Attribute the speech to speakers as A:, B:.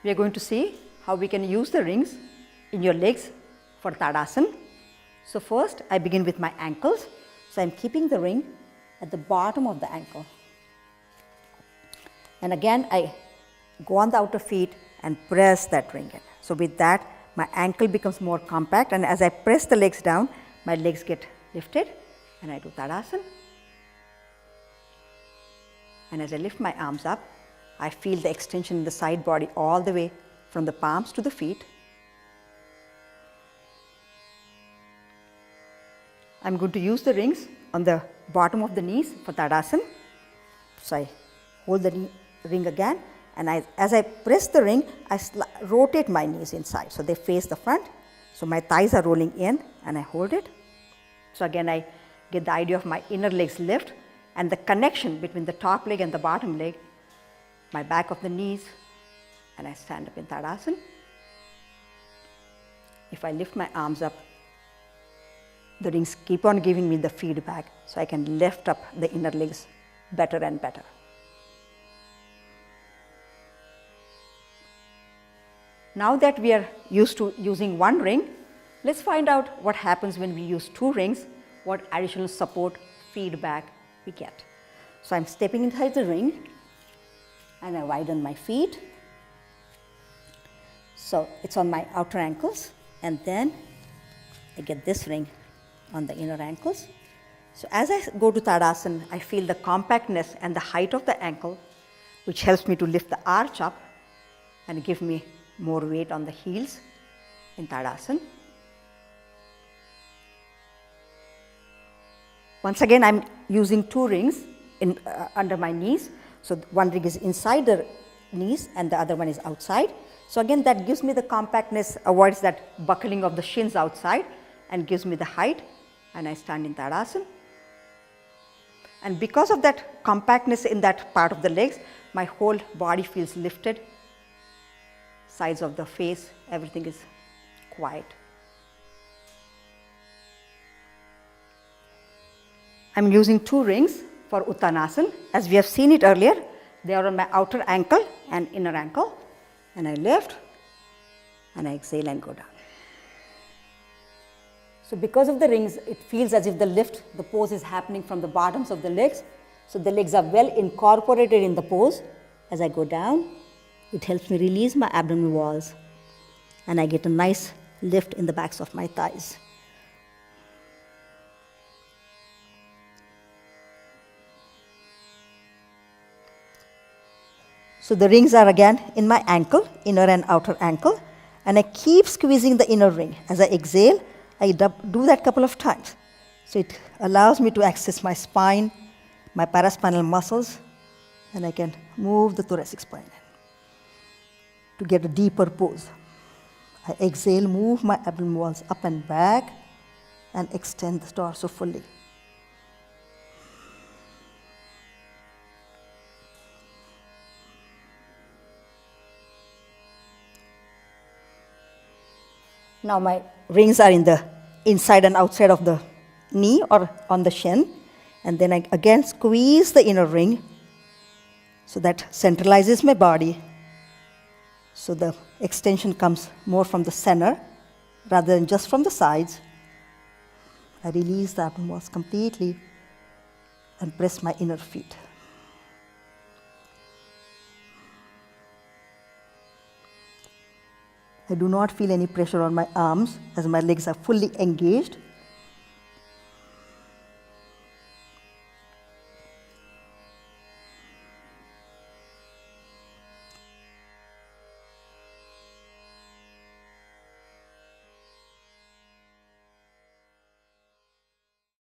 A: we are going to see how we can use the rings in your legs for Tadasana. So first I begin with my ankles. So I am keeping the ring at the bottom of the ankle. And again I go on the outer feet and press that ring in. So with that my ankle becomes more compact, and as I press the legs down, my legs get lifted and I do Tadasana. And as I lift my arms up, I feel the extension in the side body all the way from the palms to the feet. I am going to use the rings on the bottom of the knees for Tadasana. So I hold the ring again, and as I press the ring, I rotate my knees inside. So they face the front. So my thighs are rolling in and I hold it. So again I get the idea of my inner legs lift and the connection between the top leg and the bottom leg, my back of the knees, and I stand up in Tadasana. If I lift my arms up, the rings keep on giving me the feedback, so I can lift up the inner legs better and better. Now that we are used to using one ring, let's find out what happens when we use two rings, what additional support, feedback we get. So I am stepping inside the ring and I widen my feet. So it's on my outer ankles, and then I get this ring on the inner ankles. So as I go to Tadasana, I feel the compactness and the height of the ankle, which helps me to lift the arch up and give me more weight on the heels in Tadasana. Once again, I am using two rings under my knees. So one ring is inside the knees and the other one is outside. So again, that gives me the compactness, avoids that buckling of the shins outside, and gives me the height, and I stand in Tadasana. And because of that compactness in that part of the legs, my whole body feels lifted, sides of the face, everything is quiet. I am using two rings for Uttanasana. As we have seen it earlier, they are on my outer ankle and inner ankle, and I lift and I exhale and go down. So because of the rings, it feels as if the pose is happening from the bottoms of the legs. So the legs are well incorporated in the pose. As I go down, it helps me release my abdominal walls, and I get a nice lift in the backs of my thighs. So the rings are again in my ankle, inner and outer ankle, and I keep squeezing the inner ring. As I exhale, I do that a couple of times. So it allows me to access my spine, my paraspinal muscles, and I can move the thoracic spine to get a deeper pose. I exhale, move my abdominal walls up and back, and extend the torso fully. Now my rings are in the inside and outside of the knee or on the shin, and then I again squeeze the inner ring so that centralizes my body. So the extension comes more from the center rather than just from the sides. I release the abdomen walls completely and press my inner feet. I do not feel any pressure on my arms as my legs are fully engaged.